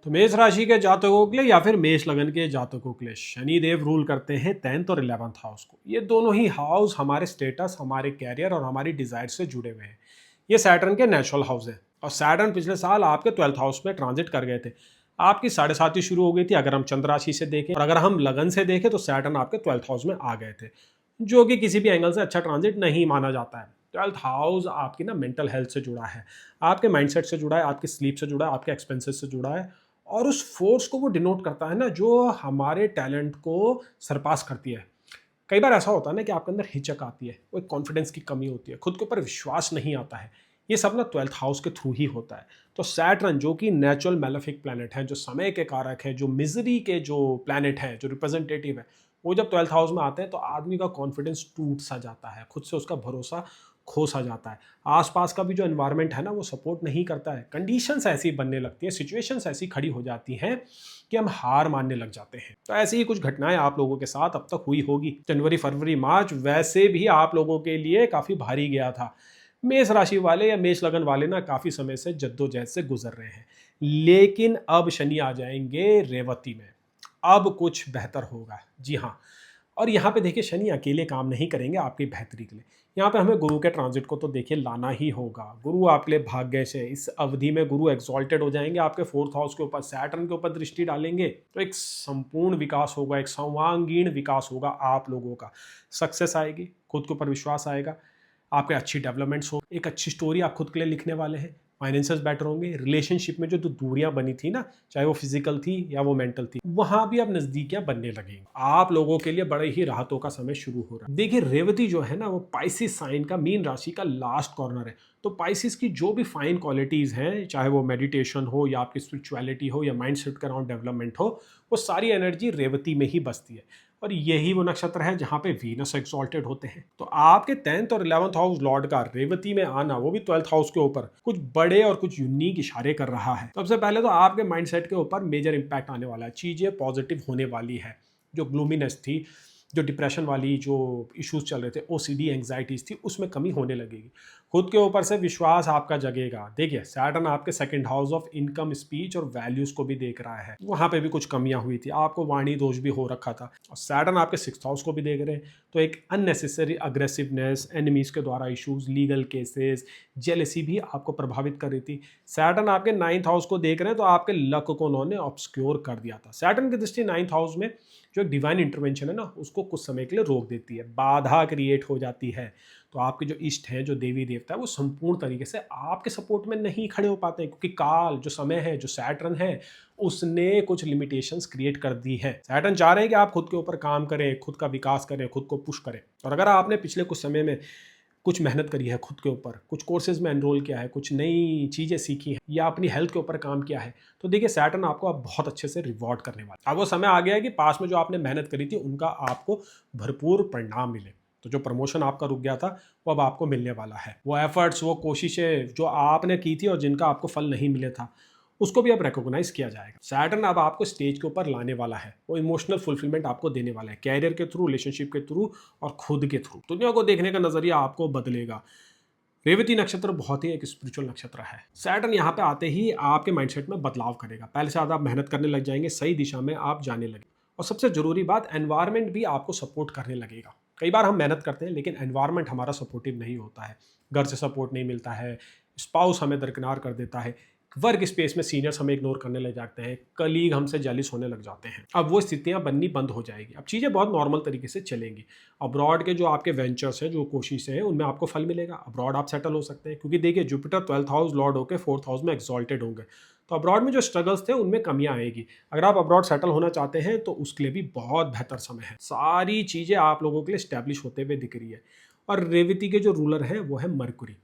तो मेष राशि के जातकों के लिए या फिर मेष लगन के जातकों के लिए शनि देव रूल करते हैं 10th और 11th हाउस को। ये दोनों ही हाउस हमारे स्टेटस, हमारे कैरियर और हमारी डिजायर से जुड़े हुए हैं। ये सैटर्न के नेचुरल हाउस है और सैटर्न पिछले साल आपके 12th हाउस में ट्रांजिट कर गए थे। आपकी 7.5 शुरू हो गई थी अगर हम चंद्र राशि से देखें, और अगर हम लगन से देखें तो सैटर्न आपके 12th हाउस में आ गए थे, जो कि किसी भी एंगल से अच्छा ट्रांजिट नहीं माना जाता है। 12th हाउस आपकी ना मेंटल हेल्थ से जुड़ा है, आपके माइंडसेट से जुड़ा है, आपकी स्लीप से जुड़ा है, आपके एक्सपेंसेस से जुड़ा है, और उस फोर्स को वो डिनोट करता है ना जो हमारे टैलेंट को सरपास करती है। कई बार ऐसा होता है ना कि आपके अंदर हिचक आती है, वो कॉन्फिडेंस की कमी होती है, खुद के ऊपर विश्वास नहीं आता है। ये सब ना 12th हाउस के थ्रू ही होता है। तो सैटर्न जो कि नेचुरल मेलेफिक प्लैनेट है, जो समय के कारक है, जो मिजरी के जो प्लैनेट है, जो रिप्रेजेंटेटिव है, वो जब 12th हाउस में आते हैं तो आदमी का कॉन्फिडेंस टूट सा जाता है, खुद से उसका भरोसा खो सा जाता है। आसपास का भी जो एनवायरनमेंट है ना वो सपोर्ट नहीं करता है, कंडीशंस ऐसी बनने लगती हैं, सिचुएशंस ऐसी खड़ी हो जाती हैं कि हम हार मानने लग जाते हैं। तो ऐसी ही कुछ घटनाएं आप लोगों के साथ अब तक हुई होगी। जनवरी, फरवरी, मार्च वैसे भी आप लोगों के लिए काफी भारी गया था। मेष राशि वाले या मेष लगन वाले ना काफी समय से जद्दोजहद से गुजर रहे हैं, लेकिन अब शनि आ जाएंगे रेवती में, अब कुछ बेहतर होगा। जी हाँ, और यहाँ पे देखिए शनि अकेले काम नहीं करेंगे आपकी बेहतरी के लिए। यहाँ पे हमें गुरु के ट्रांजिट को तो देखिए लाना ही होगा। गुरु आपके लिए भाग्य से इस अवधि में गुरु एक्सॉल्टेड हो जाएंगे, आपके 4th हाउस के ऊपर सैटर्न के ऊपर दृष्टि डालेंगे, तो एक संपूर्ण विकास होगा, एक सर्वांगीण विकास होगा। आप लोगों का सक्सेस आएगी, खुद के ऊपर विश्वास आएगा, आपके अच्छी डेवलपमेंट्स हो, एक अच्छी स्टोरी आप खुद के लिए लिखने वाले हैं, फाइनेंसेस बेटर होंगे, रिलेशनशिप में जो दूरियां बनी थी ना, चाहे वो फिजिकल थी या वो मेंटल थी, वहां भी अब नजदीकियां बनने लगेंगी। आप लोगों के लिए बड़े ही राहतों का समय शुरू हो रहा है। देखिए रेवती जो है ना वो पाइसिस साइन का, मीन राशि का लास्ट कॉर्नर है। तो पाइसिस की जो भी फाइन क्वालिटीज हैं, चाहे वो मेडिटेशन हो या आपकी स्पिरिचुअलिटी हो या माइंड सेट का अराउंड डेवलपमेंट हो, वो सारी एनर्जी रेवती में ही बसती है। और यही वो नक्षत्र है जहां पे वीनस एक्सॉल्टेड होते हैं। तो आपके 10th और 11th हाउस लॉर्ड का रेवती में आना, वो भी 12th हाउस के ऊपर कुछ बड़े और कुछ यूनिक इशारे कर रहा है। सबसे पहले तो आपके माइंडसेट के ऊपर मेजर इंपैक्ट आने वाला है, चीजें पॉजिटिव होने वाली है। जो ग्लूमीनेस थी, जो डिप्रेशन वाली जो इश्यूज चल रहे थे, ओसीडी एंग्जाइटीज थी, उसमें कमी होने लगेगी। खुद के ऊपर से विश्वास आपका जगेगा। देखिए सैटर्न आपके 2nd house of income, speech और वैल्यूज को भी देख रहा है, वहां पे भी कुछ कमियां हुई थी, आपको वाणी दोष भी हो रखा था। और सैटर्न आपके 6th हाउस को भी देख रहे हैं, तो एक अननेसेसरी अग्रेसिवनेस, एनिमीज के द्वारा इश्यूज, लीगल केसेस, जेलेसी भी आपको प्रभावित कर रही थी। सैटर्न आपके 9th हाउस को देख रहे हैं, तो आपके लक को उन्होंने ऑब्सक्योर कर दिया था। सैटर्न की दृष्टि 9th हाउस में जो एक डिवाइन इंटरवेंशन है ना, उसको कुछ समय के लिए रोक देती है, बाधा क्रिएट हो जाती है। तो आपके जो इष्ट हैं, जो देवी देवता है, वो संपूर्ण तरीके से आपके सपोर्ट में नहीं खड़े हो पाते हैं, क्योंकि काल जो समय है, जो सैटर्न है, उसने कुछ लिमिटेशंस क्रिएट कर दी है। सैटर्न चाह रहे हैं कि आप खुद के ऊपर काम करें, खुद का विकास करें, खुद को पुश करें। और अगर आपने पिछले कुछ समय में कुछ मेहनत करी है खुद के ऊपर, कुछ कोर्सेज में एनरोल किया है, कुछ नई चीज़ें सीखी हैं, या अपनी हेल्थ के ऊपर काम किया है, तो देखिए सैटर्न आपको अब बहुत अच्छे से रिवॉर्ड करने वाला है। अब वो समय आ गया है कि पास में जो आपने मेहनत करी थी उनका आपको भरपूर परिणाम मिले। तो जो प्रमोशन आपका रुक गया था वो अब आपको मिलने वाला है। वो एफर्ट्स, वो कोशिशें जो आपने की थी और जिनका आपको फल नहीं मिले था, उसको भी अब रिकॉग्नाइज किया जाएगा। सैटर्न अब आपको स्टेज के ऊपर लाने वाला है, वो इमोशनल फुलफिलमेंट आपको देने वाला है, कैरियर के थ्रू, रिलेशनशिप के थ्रू और खुद के थ्रू। दुनिया को देखने का नजरिया आपको बदलेगा। रेवती नक्षत्र बहुत ही एक स्पिरिचुअल नक्षत्र है। सैटर्न यहाँ पे आते ही आपके माइंडसेट में बदलाव करेगा, पहले से ज़्यादा आप मेहनत करने लग जाएंगे, सही दिशा में आप जाने लगे। और सबसे जरूरी बात, एनवायरनमेंट भी आपको सपोर्ट करने लगेगा। कई बार हम मेहनत करते हैं लेकिन एनवायरनमेंट हमारा सपोर्टिव नहीं होता है, घर से सपोर्ट नहीं मिलता है, स्पाउस हमें दरकिनार कर देता है, वर्क स्पेस में सीनियर्स हमें इग्नोर करने लग जाते हैं, कलीग हमसे जेलिस होने लग जाते हैं। अब वो स्थितियां बननी बंद हो जाएगी, अब चीज़ें बहुत नॉर्मल तरीके से चलेंगी। अब्रॉड के जो आपके वेंचर्स हैं, जो कोशिशें हैं, उनमें आपको फल मिलेगा। अब्रॉड आप सेटल हो सकते हैं, क्योंकि देखिए जुपिटर 12th हाउस लॉर्ड होकर 4th हाउस में एक्सॉल्टेड होंगे, तो अब्रॉड में जो स्ट्रगल्स थे उनमें कमियां आएगी। अगर आप अब्रॉड सेटल होना चाहते हैं तो उसके लिए भी बहुत बेहतर समय है। सारी चीज़ें आप लोगों के लिए स्टैब्लिश होते हुए दिख रही है। और रेवती के जो रूलर हैं वो है मरकुरी।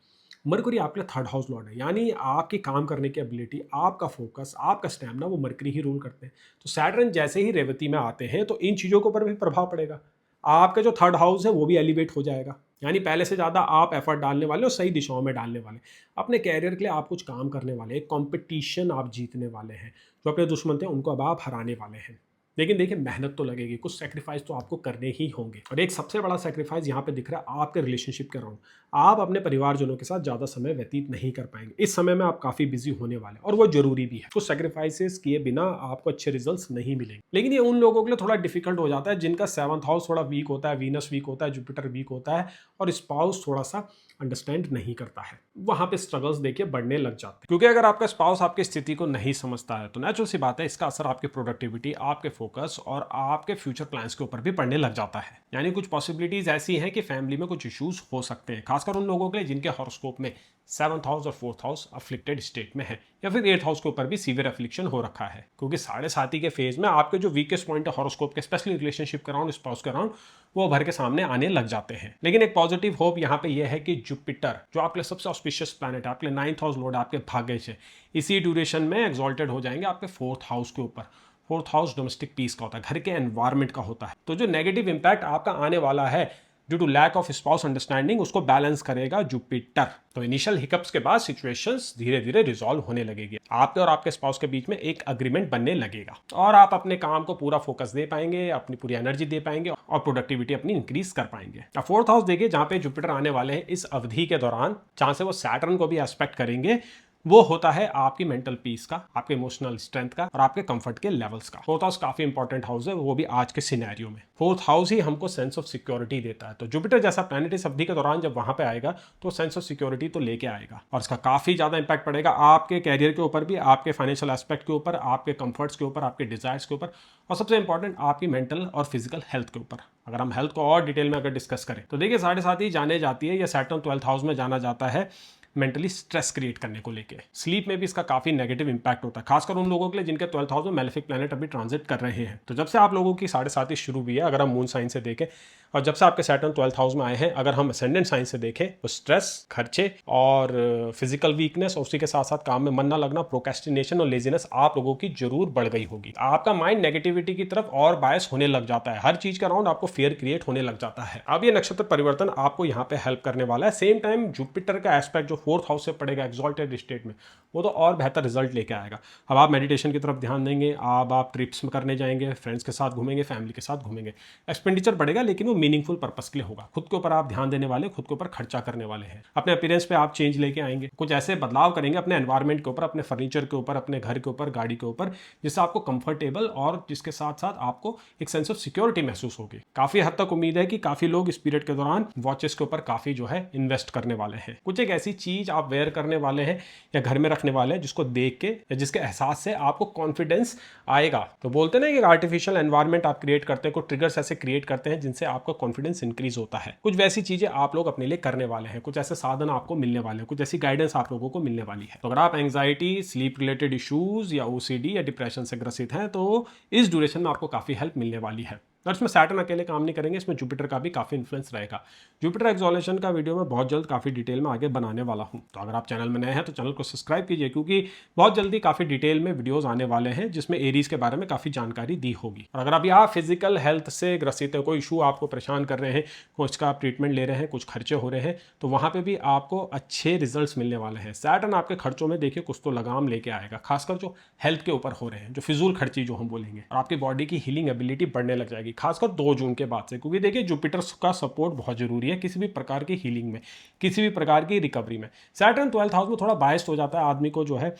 मरकरी आपके 3rd हाउस लॉर्ड है, यानी आपकी काम करने की एबिलिटी, आपका फोकस, आपका स्टैमिना, वो मरकरी ही रूल करते हैं। तो सैटर्न जैसे ही रेवती में आते हैं तो इन चीज़ों के ऊपर भी प्रभाव पड़ेगा। आपका जो 3rd हाउस है वो भी एलिवेट हो जाएगा, यानी पहले से ज़्यादा आप एफर्ट डालने वाले और सही दिशाओं में डालने वाले। अपने कैरियर के लिए आप कुछ काम करने वाले, एक कॉम्पिटिशन आप जीतने वाले हैं। जो अपने दुश्मन थे उनको अब आप हराने वाले हैं। लेकिन देखिए मेहनत तो लगेगी, कुछ सेक्रीफाइस तो आपको करने ही होंगे। और एक सबसे बड़ा सेक्रीफाइस यहाँ पे दिख रहा है आपके रिलेशनशिप के अराउंड। आप अपने परिवारजनों के साथ ज़्यादा समय व्यतीत नहीं कर पाएंगे। इस समय में आप काफ़ी बिजी होने वाले हैं और वो जरूरी भी है। कुछ सेक्रीफाइसेस किए बिना आपको अच्छे रिजल्ट्स नहीं मिलेंगे। लेकिन ये उन लोगों के लिए थोड़ा डिफिकल्ट हो जाता है जिनका 7th हाउस थोड़ा वीक होता है, वीनस वीक होता है, जुपिटर वीक होता है और स्पाउस थोड़ा सा अंडरस्टैंड नहीं करता है। वहां पे स्ट्रगल्स देखिए बढ़ने लग जाते हैं, क्योंकि अगर आपका स्पाउस आपकी स्थिति को नहीं समझता है तो नेचुरल सी बात है इसका असर आपकी प्रोडक्टिविटी, आपके फोकस और आपके फ्यूचर प्लान्स के ऊपर भी पड़ने लग जाता है। यानी कुछ पॉसिबिलिटीज ऐसी हैं कि फैमिली में कुछ इश्यूज हो सकते हैं, खासकर उन लोगों के लिए जिनके हॉरोस्कोप में 7th हाउस और 4th हाउस अफ्लिक्टेड स्टेट में है, या फिर 8th हाउस के ऊपर भी सीवियर अफ्लिक्शन हो रखा है। क्योंकि 7.5 के फेज में आपके जो वीकेस्ट पॉइंट है हॉरोस्कोप के, स्पेशली रिलेशनशिप के अराउंड, स्पाउस के अराउंड, वो भर के सामने आने लग जाते हैं। लेकिन एक पॉजिटिव होप यहाँ पे ये है कि जुपिटर जो आपके सबसे ऑस्पिशियस प्लैनेट है, आपके 9th हाउस लॉर्ड, आपके भाग्य से इसी ड्यूरेशन में एक्सॉल्टेड हो जाएंगे आपके 4th हाउस के ऊपर। 4th हाउस डोमेस्टिक पीस का होता है, घर के एनवायरमेंट का होता है। तो जो नेगेटिव इंपैक्ट आपका आने वाला है due to lack of spouse understanding, उसको बैलेंस करेगा जुपिटर। तो इनिशियल हिकअप्स के बाद सिचुएशंस धीरे धीरे रिजॉल्व होने लगेगी, आपके और आपके स्पाउस के बीच में एक अग्रीमेंट बनने लगेगा और आप अपने काम को पूरा फोकस दे पाएंगे, अपनी पूरी एनर्जी दे पाएंगे और प्रोडक्टिविटी अपनी इंक्रीज कर पाएंगे। अब 4th हाउस देखिए जहां पे जुपिटर आने वाले हैं इस अवधि के दौरान, जहां से वो सैटर्न को भी एस्पेक्ट करेंगे, वो होता है आपकी मेंटल पीस का, आपके इमोशनल स्ट्रेंथ का और आपके कंफर्ट के लेवल्स का। 4th हाउस काफी इंपॉर्टेंट हाउस है, वो भी आज के सिनेरियो में। 4th हाउस ही हमको सेंस ऑफ सिक्योरिटी देता है। तो जुपिटर जैसा प्लैनेट इस अवधि के दौरान जब वहां पे आएगा तो सेंस ऑफ सिक्योरिटी तो लेके आएगा और इसका काफी ज्यादा इंपैक्ट पड़ेगा आपके कैरियर के ऊपर भी, आपके फाइनेंशियल एस्पेक्ट के ऊपर, आपके कंफर्ट्स के ऊपर, आपके डिजायर्स के ऊपर और सबसे इंपॉर्टेंट आपकी मेंटल और फिजिकल हेल्थ के ऊपर। अगर हम हेल्थ को और डिटेल में अगर डिस्कस करें तो देखिए 7.5 ही जाने जाती है, या सैटर्न 12th हाउस में जाना जाता है मेंटली स्ट्रेस क्रिएट करने को लेके। स्लीप में भी इसका काफी नेगेटिव इंपैक्ट होता है, खासकर उन लोगों के लिए जिनके 12th हाउस में मेलेफिक प्लैनेट अभी ट्रांजिट कर रहे हैं। तो जब से आप लोगों की 7.5 शुरू हुई है, अगर हम मून साइन से देखें, और जब से आपके सैटर्न 12th हाउस में आए हैं, अगर हम असेंडेंट साइन से देखें तो स्ट्रेस, खर्चे और फिजिकल वीकनेस और उसी के साथ साथ काम में मन ना लगना, प्रोक्रेस्टिनेशन और लेजीनेस आप लोगों की जरूर बढ़ गई होगी। आपका माइंड नेगेटिविटी की तरफ और बायस होने लग जाता है, हर चीज के अराउंड आपको फियर क्रिएट होने लग जाता है। अब ये नक्षत्र परिवर्तन आपको यहाँ पे हेल्प करने वाला है। सेम टाइम जुपिटर का एस्पेक्ट जो 4th हाउस से पड़ेगा एक्सॉल्टेड स्टेट में, वो तो और बेहतर रिजल्ट लेके आएगा। अब आप मेडिटेशन की तरफ ध्यान देंगे, आप ट्रिप्स में करने जाएंगे, फ्रेंड्स के साथ घूमेंगे, फैमिली के साथ घूमेंगे। एक्सपेंडिचर बढ़ेगा लेकिन वो मीनिंगफुल पर्पस के लिए होगा। खुद के ऊपर आप ध्यान देने वाले, खुद के ऊपर खर्चा करने वाले हैं, अपने अपीयरेंस पे आप चेंज लेके आएंगे, कुछ ऐसे बदलाव करेंगे अपने एनवायरमेंट के ऊपर, अपने फर्नीचर के ऊपर, अपने घर के ऊपर, गाड़ी के ऊपर, जिससे आपको कंफर्टेबल और जिसके साथ साथ आपको एक सेंस ऑफ सिक्योरिटी महसूस होगी। काफी हद तक उम्मीद है कि काफी लोग इस पीरियड के दौरान वॉचेस के ऊपर काफी जो है इन्वेस्ट करने वाले हैं। कुछ एक ऐसी चीज आप वेयर करने वाले हैं या घर में रखने वाले हैं जिसको देख के या जिसके एहसास से आपको कॉन्फिडेंस आएगा। तो बोलते ना कि आर्टिफिशियल एनवायरनमेंट आप क्रिएट करते हैं, कुछ ट्रिगर्स ऐसे क्रिएट करते हैं जिनसे आपका कॉन्फिडेंस इंक्रीज होता है। कुछ वैसी चीजें आप लोग अपने लिए करने वाले हैं, कुछ ऐसे साधन आपको मिलने वाले हैं, कुछ ऐसी गाइडेंस आप लोगों को मिलने वाली है। तो अगर आप एंग्जाइटी, स्लीप रिलेटेड इश्यूज या ओसीडी या डिप्रेशन से ग्रसित हैं तो इस ड्यूरेशन में आपको काफी हेल्प मिलने वाली है। और इसमें सैटर्न अकेले काम नहीं करेंगे, इसमें जुपिटर का भी काफी इन्फ्लुएंस रहेगा। जुपिटर एक्सोलेशन का वीडियो मैं बहुत जल्द काफी डिटेल में आगे बनाने वाला हूं, तो अगर आप चैनल में नए हैं तो चैनल को सब्सक्राइब कीजिए, क्योंकि बहुत जल्दी काफी डिटेल में वीडियोस आने वाले हैं जिसमें एरीज के बारे में काफी जानकारी दी होगी। और अगर अभी आप फिजिकल हेल्थ से ग्रसित है, कोई इशू आपको परेशान कर रहे हैं, कुछ का आप ट्रीटमेंट ले रहे हैं, कुछ खर्चे हो रहे हैं, तो वहां पर भी आपको अच्छे रिजल्ट मिलने वाले हैं। सैटर्न आपके खर्चों में देखिए कुछ तो लगाम लेके आएगा, खासकर जो हेल्थ के ऊपर हो रहे हैं, जो फिजूल खर्ची जो हम बोलेंगे, और आपकी बॉडी की हीलिंग एबिलिटी बढ़ने लग जाएगी, खासकर 2 जून के बाद से। क्योंकि देखिए जुपिटर का सपोर्ट बहुत जरूरी है किसी भी प्रकार की हीलिंग में, किसी भी प्रकार की रिकवरी में। सैटर्न 12th हाउस में थोड़ा बायस्ड हो जाता है, आदमी को जो है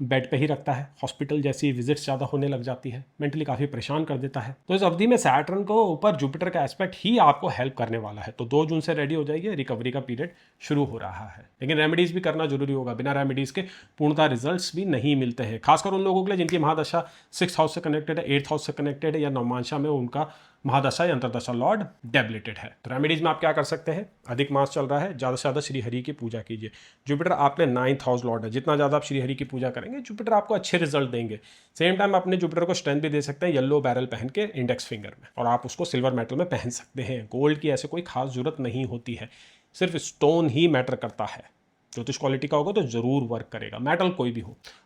बेड पे ही रखता है, हॉस्पिटल जैसी विजिट्स ज़्यादा होने लग जाती है, मेंटली काफ़ी परेशान कर देता है। तो इस अवधि में सैटर्न को ऊपर जुपिटर का एस्पेक्ट ही आपको हेल्प करने वाला है। तो 2 जून से रेडी हो जाइए, रिकवरी का पीरियड शुरू हो रहा है। लेकिन रेमेडीज भी करना जरूरी होगा, बिना रेमेडीज के पूर्णतः रिजल्ट्स भी नहीं मिलते हैं, खासकर उन लोगों के लिए जिनकी महादशा 6th हाउस से कनेक्टेड है, 8th हाउस से कनेक्टेड है, या नवमांशा में उनका महादशा या अंतरदशा लॉर्ड डेबिलिटेड है। तो रेमेडीज में आप क्या कर सकते हैं, अधिक मास चल रहा है, ज़्यादा से ज़्यादा श्री हरि की पूजा कीजिए। जुपिटर आपके 9th हाउस लॉर्ड है, जितना ज़्यादा आप श्री हरि की पूजा करेंगे जुपिटर आपको अच्छे रिजल्ट देंगे। सेम टाइम अपने जुपिटर को स्ट्रेंथ भी दे सकते हैं येलो बैरल पहन के इंडेक्स फिंगर में, और आप उसको सिल्वर मेटल में पहन सकते हैं। गोल्ड की ऐसे कोई खास जरूरत नहीं होती है, सिर्फ स्टोन ही मैटर करता है। ज्योतिष क्वालिटी का होगा तो जरूर वर्क करेगा, मेटल कोई भी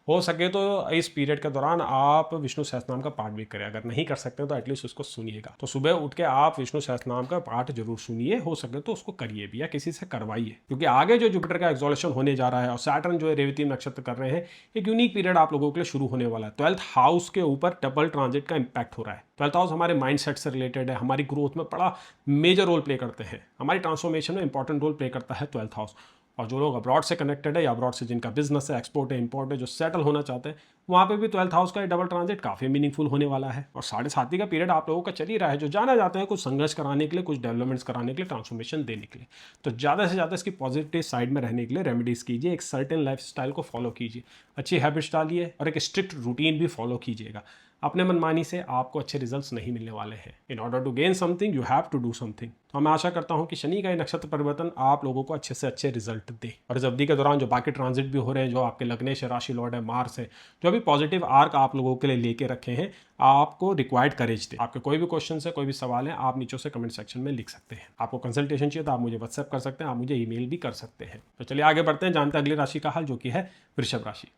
हो सके तो इस पीरियड के दौरान आप विष्णु सहस्त्रनाम का पाठ भी करें। अगर नहीं कर सकते तो एटलीस्ट उसको सुनिएगा। तो सुबह उठ के आप विष्णु सहस्त्रनाम का पाठ जरूर सुनिए, हो सके तो उसको करिए भी या किसी से करवाइए, क्योंकि आगे जो जुपिटर का एक्सोलेशन होने जा रहा है और सैटर्न जो है रेवती नक्षत्र कर रहे हैं, एक यूनिक पीरियड आप लोगों के लिए शुरू होने वाला है। 12th हाउस के ऊपर डबल ट्रांजिट का इंपैक्ट हो रहा है। 12th हाउस हमारे माइंड सेट से रिलेटेड है, हमारी ग्रोथ में बड़ा मेजर रोल प्ले करते हैं, हमारी ट्रांसफॉर्मेशन में इंपॉर्टेंट रोल प्ले करता है 12th हाउस। और जो लोग अब्रॉड से कनेक्टेड है या अब्रॉड से जिनका बिजनेस है, एक्सपोर्ट है, इंपोर्ट है, जो सेटल होना चाहते हैं, वहाँ पे भी 12th हाउस का डबल ट्रांजिट काफ़ी मीनिंगफुल होने वाला है। और 7.5 का पीरियड आप लोगों का चल ही रहा है, जो जाना जाते हैं कुछ संघर्ष कराने के लिए, कुछ डेवलपमेंट्स कराने के लिए, ट्रांसफॉर्मेशन देने के लिए। तो ज़्यादा से ज़्यादा इसकी पॉजिटिव साइड में रहने के लिए रेमेडीज़ कीजिए, एक सर्टेन लाइफ स्टाइल को फॉलो कीजिए, अच्छी हैबिट्स डालिए और एक स्ट्रिक्ट रूटीन भी फॉलो कीजिएगा। अपने मनमानी से आपको अच्छे रिजल्ट्स नहीं मिलने वाले हैं। In order to gain something you have to do something. तो मैं आशा करता हूँ कि शनि का ये नक्षत्र परिवर्तन आप लोगों को अच्छे से अच्छे रिजल्ट दे। और इस अवधि के दौरान जो बाकी ट्रांजिट भी हो रहे हैं, जो आपके लग्नेश राशि लॉर्ड है मार्स है, जो भी पॉजिटिव आर्क आप लोगों के लिए लेके रखे हैं, आपको रिक्वायर्ड करेज दे। आपके कोई भी क्वेश्चन है, कोई भी सवाल है, आप नीचे से कमेंट सेक्शन में लिख सकते हैं। आपको कंसल्टेशन चाहिए तो आप मुझे व्हाट्सएप कर सकते हैं, आप मुझे ईमेल भी कर सकते हैं। तो चलिए आगे बढ़ते हैं, जानते हैं अगली राशि का हाल, जो कि है वृषभ राशि।